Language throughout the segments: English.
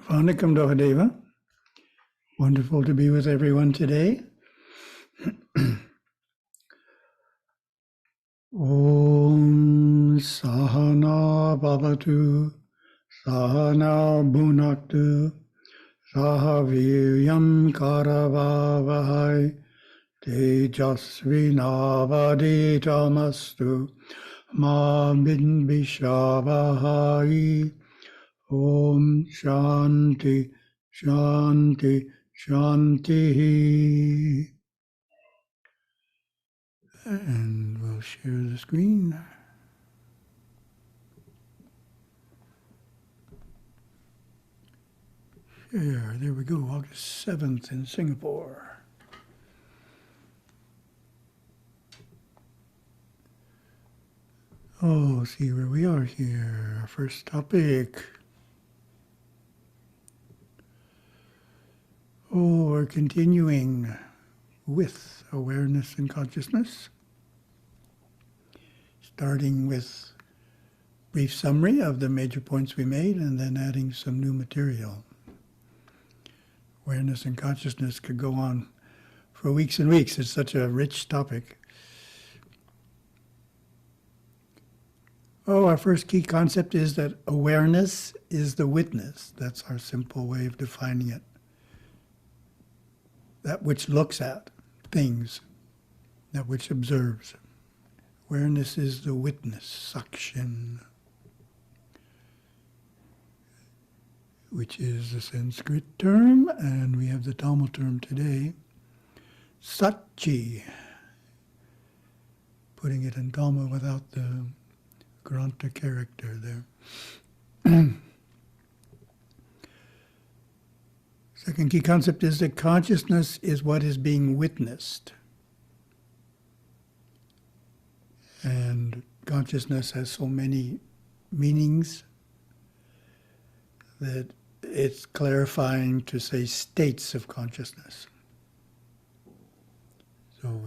Vanakkam Dohadeva. Wonderful to be with everyone today. Om Sahana Bhavatu Sahana Bhunaktu Sahaviryam Karavavahai Tejasvinavaditamastu Ma Bishavahai. Om Shanti Shanti Shanti. And we'll share the screen. Share, there we go, August 7th in Singapore. Oh, see where we are here. Our first topic. Oh, we're continuing with awareness and consciousness, starting with a brief summary of the major points we made and then adding some new material. Awareness and consciousness could go on for weeks and weeks. It's such a rich topic. Oh, our first key concept is that awareness is the witness. That's our simple way of defining it. That which looks at things, that which observes. Awareness is the witness, sakshin, which is a Sanskrit term, and we have the Tamil term today, satchi, putting it in Tamil without the Granta character there. Second key concept is that consciousness is what is being witnessed. And consciousness has so many meanings that it's clarifying to say states of consciousness. So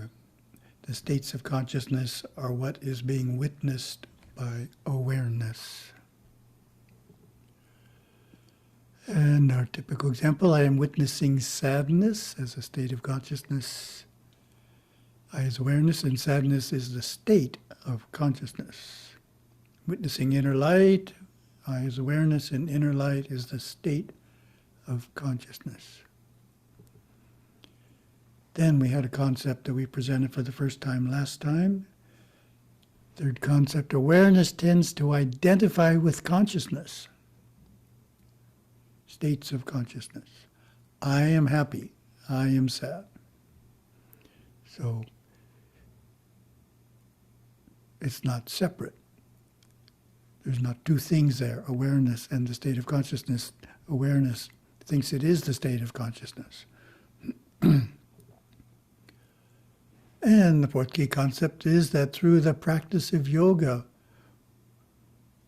the states of consciousness are what is being witnessed by awareness. And our typical example, I am witnessing sadness as a state of consciousness. I is awareness, and sadness is the state of consciousness. Witnessing inner light, I is awareness, and inner light is the state of consciousness. Then we had a concept that we presented for the first time last time. Third concept, awareness tends to identify with consciousness. States of consciousness. I am happy. I am sad. So it's not separate. There's not two things there, awareness and the state of consciousness. Awareness thinks it is the state of consciousness. And the fourth key concept is that through the practice of yoga,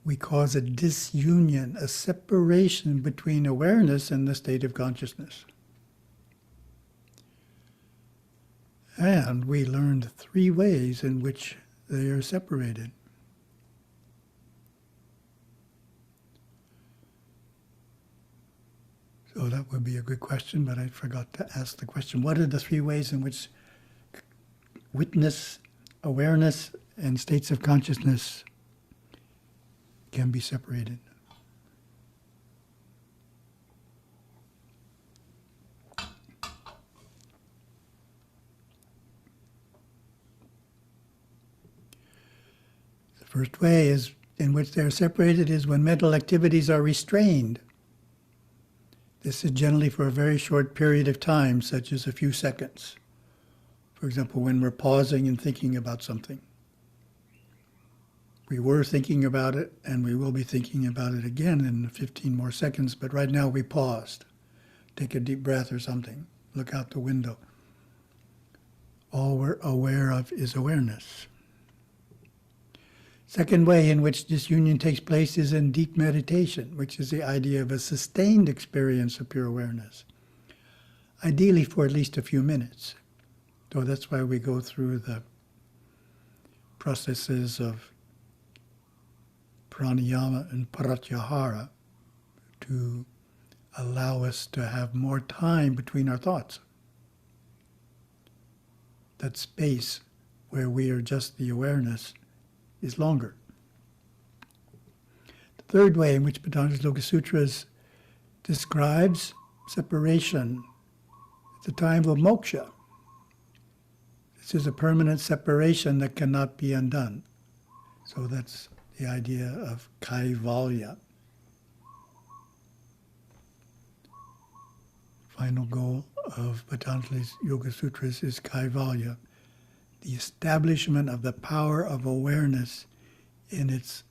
we cause a disunion, a separation between awareness and the state of consciousness. And we learned 3 ways in which they are separated. So that would be a good question, but I forgot to ask the question. What are the 3 ways in which witness, awareness, and states of consciousness can be separated? The first way is in which they are separated is when mental activities are restrained. This is generally for a very short period of time, such as a few seconds. For example, when we're pausing and thinking about something. We were thinking about it, and we will be thinking about it again in 15 more seconds, but right now we paused. Take a deep breath or something. Look out the window. All we're aware of is awareness. Second way in which disunion takes place is in deep meditation, which is the idea of a sustained experience of pure awareness, ideally for at least a few minutes. So that's why we go through the processes of pranayama and pratyahara to allow us to have more time between our thoughts. That space where we are just the awareness is longer. The third way in which Patanjali's Yoga Sutras describes separation at the time of moksha. This is a permanent separation that cannot be undone. So that's the idea of kaivalya. Final goal of Patanjali's Yoga Sutras is kaivalya, the establishment of the power of awareness in its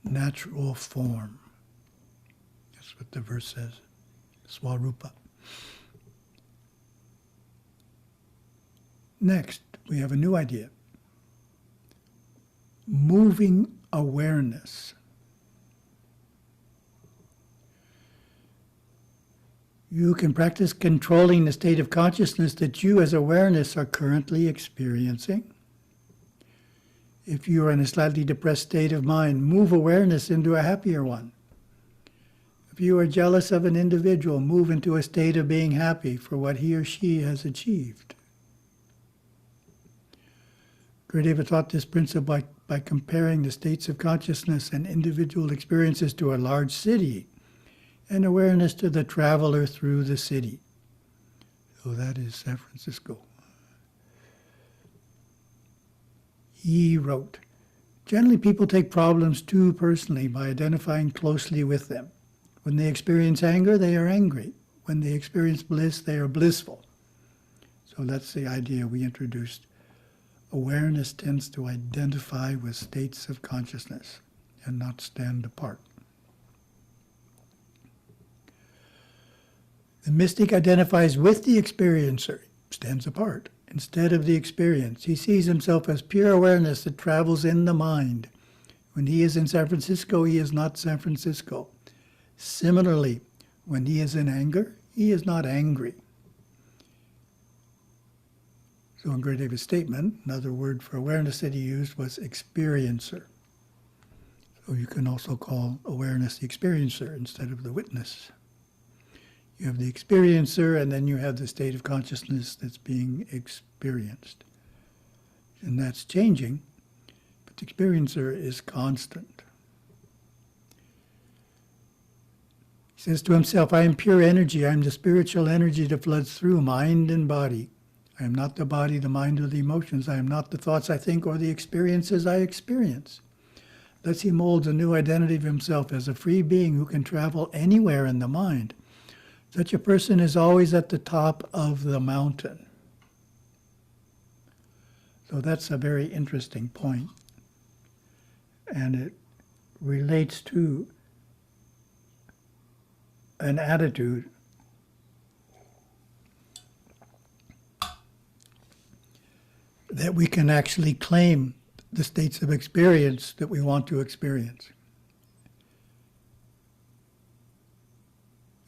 natural form. That's what the verse says, swarupa. Next, we have a new idea. Moving awareness. You can practice controlling the state of consciousness that you as awareness are currently experiencing. If you are in a slightly depressed state of mind, move awareness into a happier one. If you are jealous of an individual, move into a state of being happy for what he or she has achieved. Gurudeva taught this principle by comparing the states of consciousness and individual experiences to a large city, and awareness to the traveler through the city. So that is San Francisco. He wrote, generally people take problems too personally by identifying closely with them. When they experience anger, they are angry. When they experience bliss, they are blissful. So that's the idea we introduced. Awareness tends to identify with states of consciousness and not stand apart. The mystic identifies with the experiencer, stands apart, instead of the experience. He sees himself as pure awareness that travels in the mind. When he is in San Francisco, he is not San Francisco. Similarly, when he is in anger, he is not angry. So in Gurudeva's statement, another word for awareness that he used was experiencer. So you can also call awareness the experiencer instead of the witness. You have the experiencer, and then you have the state of consciousness that's being experienced. And that's changing, but the experiencer is constant. He says to himself, I am pure energy. I am the spiritual energy that floods through mind and body. I am not the body, the mind, or the emotions. I am not the thoughts I think or the experiences I experience. Thus he molds a new identity of himself as a free being who can travel anywhere in the mind. Such a person is always at the top of the mountain. So that's a very interesting point. And it relates to an attitude that we can actually claim the states of experience that we want to experience.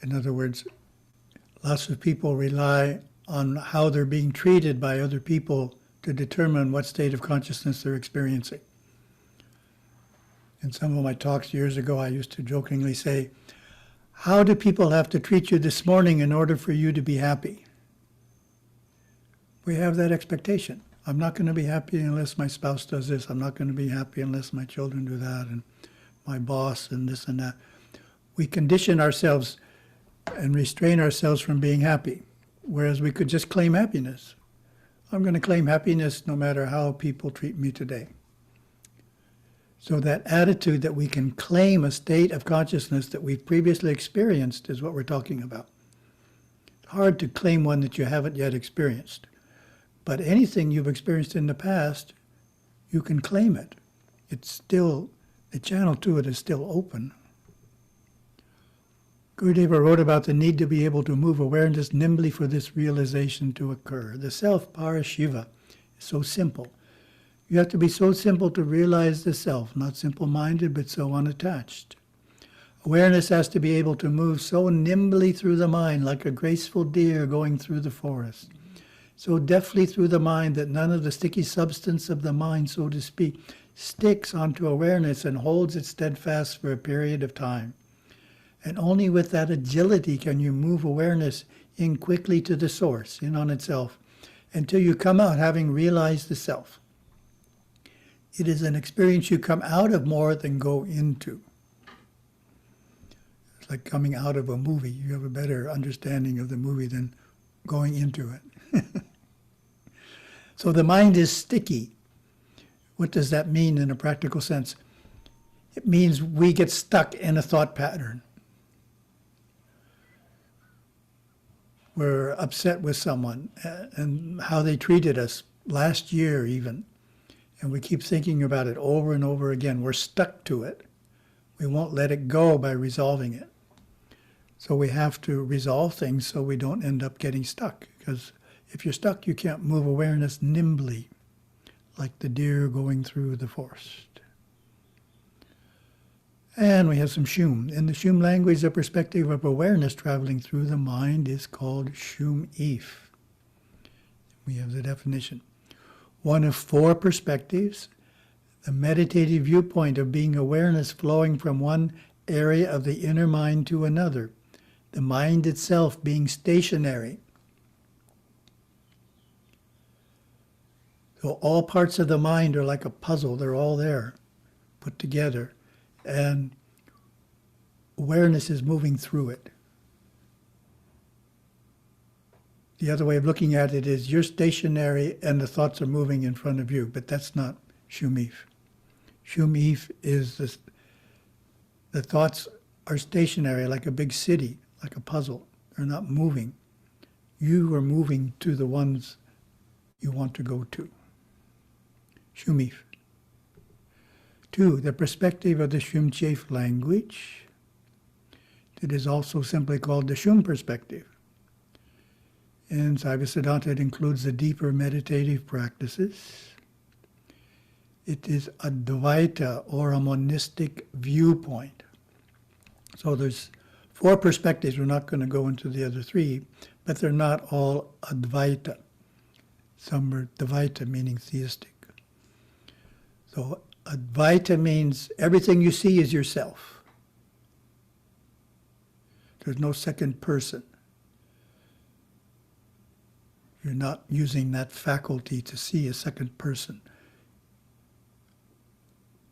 In other words, lots of people rely on how they're being treated by other people to determine what state of consciousness they're experiencing. In some of my talks years ago, I used to jokingly say, how do people have to treat you this morning in order for you to be happy? We have that expectation. I'm not going to be happy unless my spouse does this. I'm not going to be happy unless my children do that, and my boss and this and that. We condition ourselves and restrain ourselves from being happy, whereas we could just claim happiness. I'm going to claim happiness no matter how people treat me today. So that attitude that we can claim a state of consciousness that we've previously experienced is what we're talking about. It's hard to claim one that you haven't yet experienced. But anything you've experienced in the past, you can claim it. It's still, the channel to it is still open. Gurudeva wrote about the need to be able to move awareness nimbly for this realization to occur. The self, Parashiva, is so simple. You have to be so simple to realize the self, not simple-minded, but so unattached. Awareness has to be able to move so nimbly through the mind, like a graceful deer going through the forest. So deftly through the mind that none of the sticky substance of the mind, so to speak, sticks onto awareness and holds it steadfast for a period of time. And only with that agility can you move awareness in quickly to the source, in on itself, until you come out having realized the self. It is an experience you come out of more than go into. It's like coming out of a movie. You have a better understanding of the movie than going into it. So the mind is sticky. What does that mean in a practical sense? It means we get stuck in a thought pattern. We're upset with someone and how they treated us last year even. And we keep thinking about it over and over again. We're stuck to it. We won't let it go by resolving it. So we have to resolve things so we don't end up getting stuck. Because if you're stuck, you can't move awareness nimbly, like the deer going through the forest. And we have some Shum. In the Shum language, the perspective of awareness traveling through the mind is called Shum if. We have the definition. One of four perspectives, the meditative viewpoint of being awareness flowing from one area of the inner mind to another, the mind itself being stationary. So all parts of the mind are like a puzzle. They're all there, put together. And awareness is moving through it. The other way of looking at it is you're stationary and the thoughts are moving in front of you, but that's not Shum if. Shum if is the thoughts are stationary like a big city, like a puzzle. They're not moving. You are moving to the ones you want to go to. Shum if. 2, the perspective of the Shum Chef language. It is also simply called the Shum perspective. In Saiva it includes the deeper meditative practices. It is a Dvaita or a monistic viewpoint. So there's 4 perspectives. We're not going to go into the other 3, but they're not all Advaita. Some are Dvaita, meaning theistic. So Advaita means everything you see is yourself. There's no second person. You're not using that faculty to see a second person.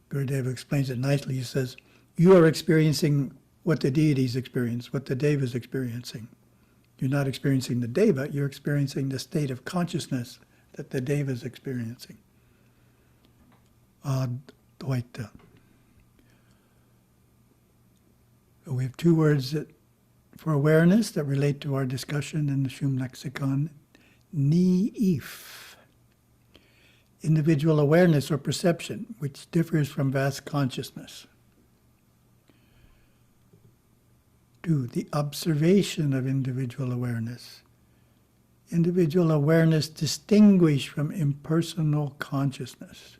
Gurudeva explains it nicely. He says, you are experiencing what the deities experience, what the Deva is experiencing. You're not experiencing the Deva, you're experiencing the state of consciousness that the Deva is experiencing. Advaita. So we have 2 words for awareness that relate to our discussion in the Shum lexicon. Ni-if. Individual awareness or perception, which differs from vast consciousness. 2, the observation of individual awareness. Individual awareness distinguished from impersonal consciousness,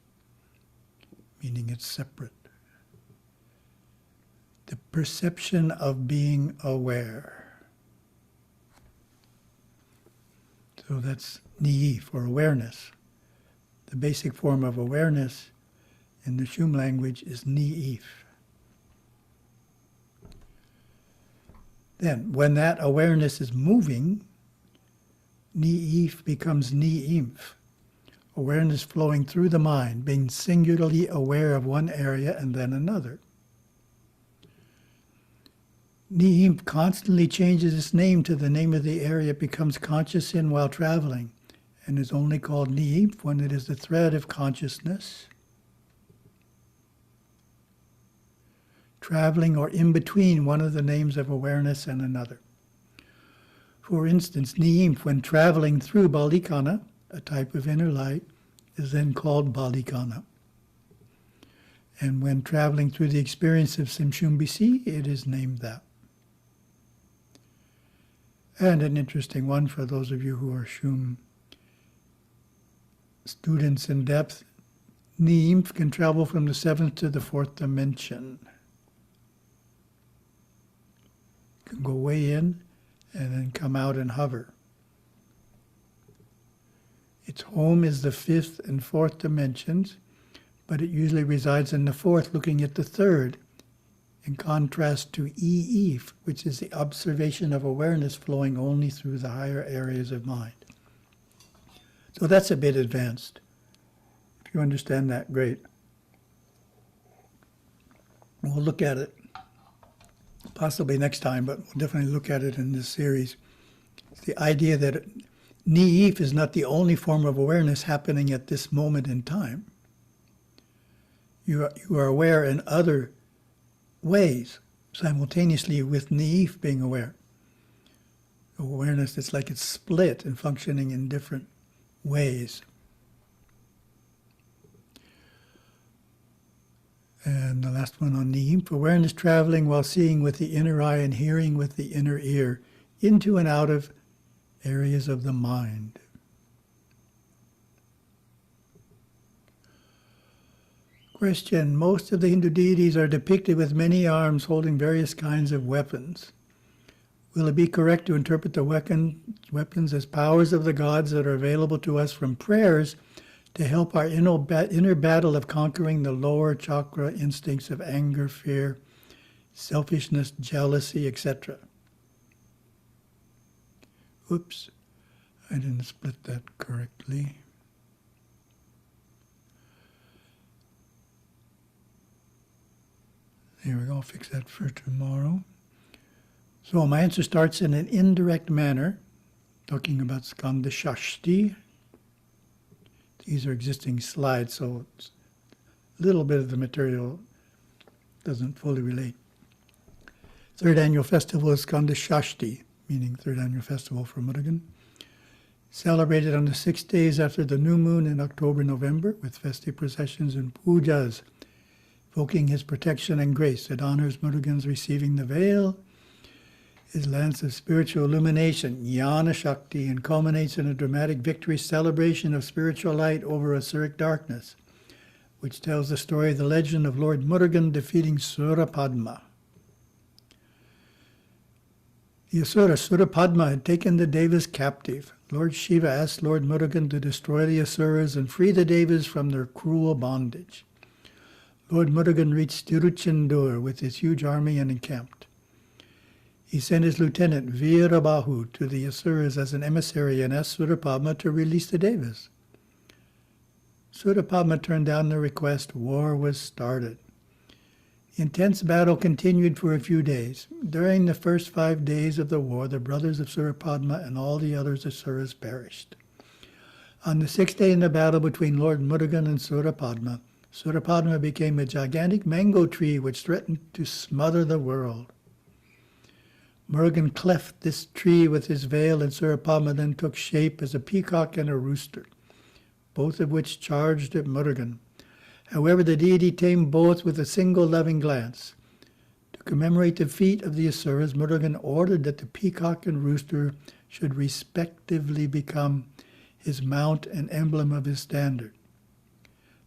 meaning it's separate. The perception of being aware. So that's ni-if, or awareness. The basic form of awareness in the Shum language is ni-if. Then, when that awareness is moving, ni-if becomes ni-imph. Awareness flowing through the mind, being singularly aware of one area and then another. Ni-imph constantly changes its name to the name of the area it becomes conscious in while traveling, and is only called ni-imph when it is the thread of consciousness, traveling or in between one of the names of awareness and another. For instance, ni-imph, when traveling through Balikana, a type of inner light, is then called Balikana. And when traveling through the experience of Simshumbisi, it is named that. And an interesting one for those of you who are Shum students in depth, ni-imph can travel from the 7th to the 4th dimension. It can go way in and then come out and hover. Its home is the 5th and 4th dimensions, but it usually resides in the 4th, looking at the 3rd. in contrast to EEF, which is the observation of awareness flowing only through the higher areas of mind. So that's a bit advanced. If you understand that, great. We'll look at it possibly next time, but we'll definitely look at it in this series. It's the idea that Ni'if is not the only form of awareness happening at this moment in time. You are aware in other ways, simultaneously with Ni'if being aware. Awareness that's like it's split and functioning in different ways. And the last one on Ni'if, awareness traveling while seeing with the inner eye and hearing with the inner ear, into and out of areas of the mind. Question, most of the Hindu deities are depicted with many arms holding various kinds of weapons. Will it be correct to interpret the weapons as powers of the gods that are available to us from prayers to help our inner battle of conquering the lower chakra instincts of anger, fear, selfishness, jealousy, etc.? Oops, I didn't split that correctly. There we go, I'll fix that for tomorrow. So my answer starts in an indirect manner, talking about Skanda Shashti. These are existing slides, so a little bit of the material doesn't fully relate. Third annual festival is Skanda Shashti, meaning third annual festival for Murugan. Celebrated on the 6 days after the new moon in October-November with festive processions and pujas, evoking his protection and grace. It honors Murugan's receiving the veil, his lance of spiritual illumination, Jnana Shakti, and culminates in a dramatic victory celebration of spiritual light over Asuric darkness, which tells the story of the legend of Lord Murugan defeating Surapadma. The Asura Surapadma had taken the Devas captive. Lord Shiva asked Lord Murugan to destroy the Asuras and free the Devas from their cruel bondage. Lord Murugan reached Tiruchendur with his huge army and encamped. He sent his lieutenant Veerabahu to the Asuras as an emissary and asked Surapadma to release the Devas. Surapadma turned down the request. War was started. The intense battle continued for a few days. During the first 5 days of the war, the brothers of Surapadma and all the other Asuras perished. On the 6th day in the battle between Lord Murugan and Surapadma, Surapadma became a gigantic mango tree which threatened to smother the world. Murugan cleft this tree with his veil, and Surapadma then took shape as a peacock and a rooster, both of which charged at Murugan. However, the deity tamed both with a single loving glance. To commemorate the feat of the Asuras, Murugan ordered that the peacock and rooster should respectively become his mount and emblem of his standard.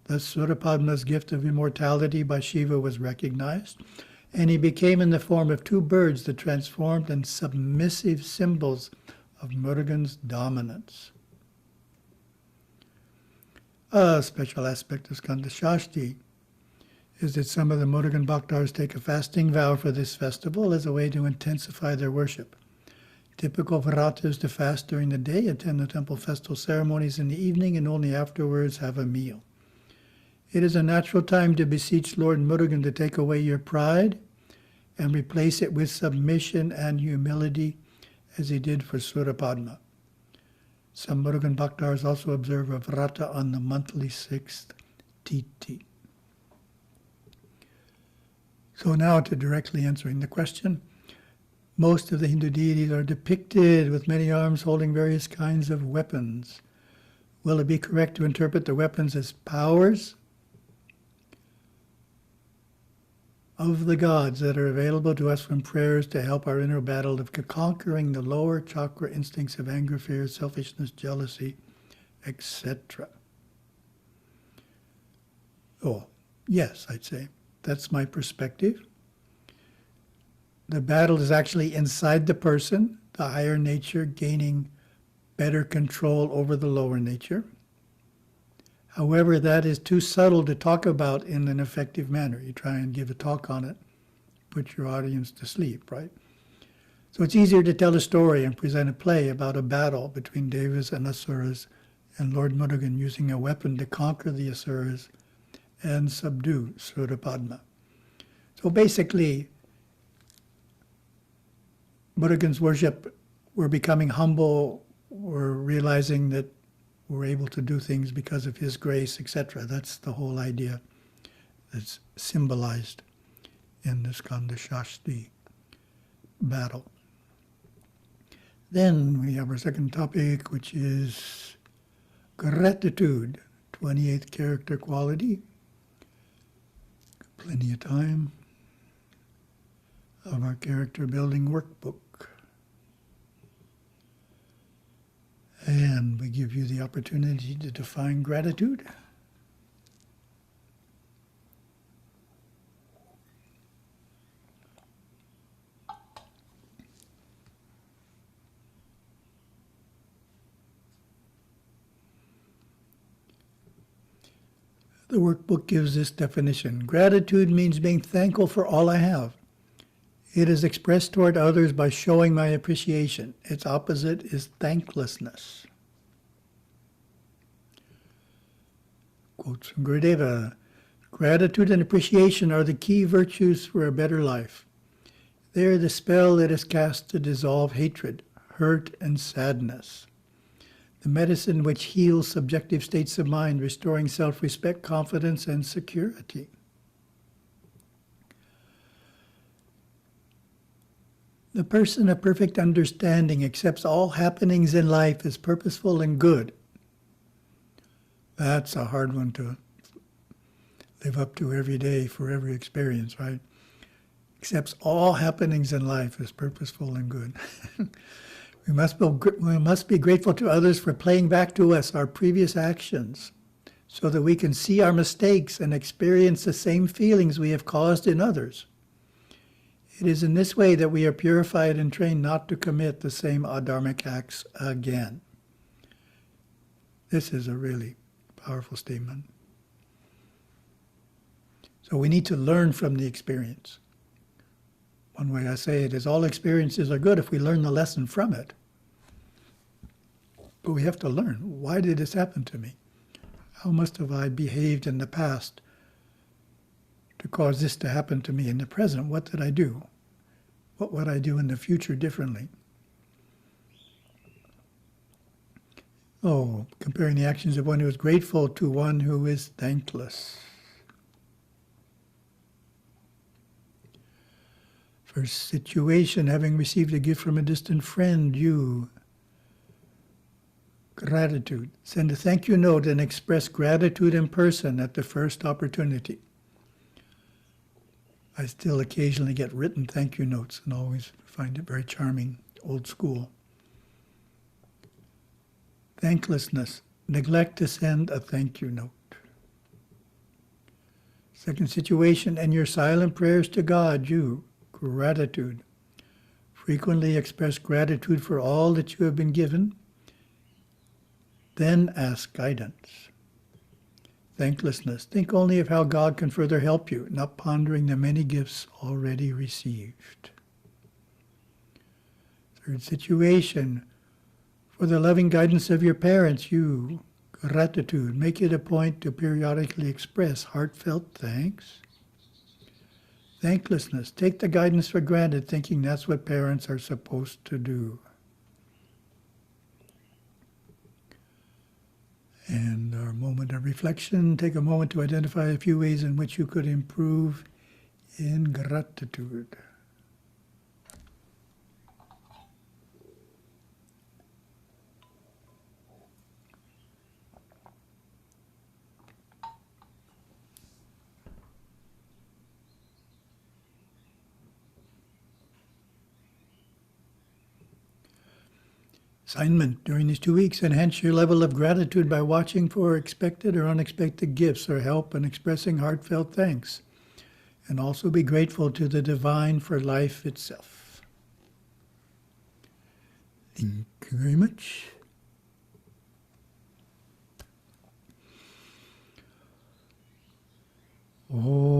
Thus, Surapadma's gift of immortality by Shiva was recognized, and he became in the form of 2 birds the transformed and submissive symbols of Murugan's dominance. A special aspect of Skanda Shashti is that some of the Murugan Bhaktars take a fasting vow for this festival as a way to intensify their worship. Typical vrata is to fast during the day, attend the temple festival ceremonies in the evening, and only afterwards have a meal. It is a natural time to beseech Lord Murugan to take away your pride and replace it with submission and humility, as he did for Surapadma. Some Murugan Bhaktars also observe a vrata on the monthly 6th Titi. So now to directly answering the question. Most of the Hindu deities are depicted with many arms holding various kinds of weapons. Will it be correct to interpret the weapons as powers of the gods that are available to us from prayers to help our inner battle of conquering the lower chakra instincts of anger, fear, selfishness, jealousy, etc.? Oh, yes, I'd say. That's my perspective. The battle is actually inside the person, the higher nature gaining better control over the lower nature. However, that is too subtle to talk about in an effective manner. You try and give a talk on it, put your audience to sleep, right? So it's easier to tell a story and present a play about a battle between Devas and Asuras and Lord Murugan using a weapon to conquer the Asuras and subdue Surapadma. So basically, Murugan's worship, we're becoming humble, we're realizing that we're able to do things because of his grace, etc. That's the whole idea that's symbolized in the Skanda Shashti battle. Then we have our second topic, which is gratitude, 28th character quality. Plenty of time of our character building workbook. And we give you the opportunity to define gratitude. The workbook gives this definition. Gratitude means being thankful for all I have. It is expressed toward others by showing my appreciation. Its opposite is thanklessness. Quotes from Gurudeva. Gratitude and appreciation are the key virtues for a better life. They are the spell that is cast to dissolve hatred, hurt, and sadness. The medicine which heals subjective states of mind, restoring self-respect, confidence, and security. The person of perfect understanding accepts all happenings in life as purposeful and good. That's a hard one to live up to every day for every experience, right? Accepts all happenings in life as purposeful and good. We must be grateful to others for playing back to us our previous actions so that we can see our mistakes and experience the same feelings we have caused in others. It is in this way that we are purified and trained not to commit the same adharmic acts again. This is a really powerful statement. So we need to learn from the experience. One way I say it is all experiences are good if we learn the lesson from it. But we have to learn. Why did this happen to me? How must have I behaved in the past to cause this to happen to me in the present? What did I do? What would I do in the future differently? Oh, comparing the actions of one who is grateful to one who is thankless. First situation, having received a gift from a distant friend, you, gratitude. Send a thank you note and express gratitude in person at the first opportunity. I still occasionally get written thank you notes and always find it very charming, old school. Thanklessness, neglect to send a thank you note. Second situation, and your silent prayers to God, you, gratitude. Frequently express gratitude for all that you have been given. Then ask guidance. Thanklessness. Think only of how God can further help you, not pondering the many gifts already received. Third situation. For the loving guidance of your parents, you, gratitude. Make it a point to periodically express heartfelt thanks. Thanklessness. Take the guidance for granted, thinking that's what parents are supposed to do. And our moment of reflection, take a moment to identify a few ways in which you could improve in gratitude. Assignment during these 2 weeks, enhance your level of gratitude by watching for expected or unexpected gifts or help and expressing heartfelt thanks. And also be grateful to the divine for life itself. Thank you very much. Oh.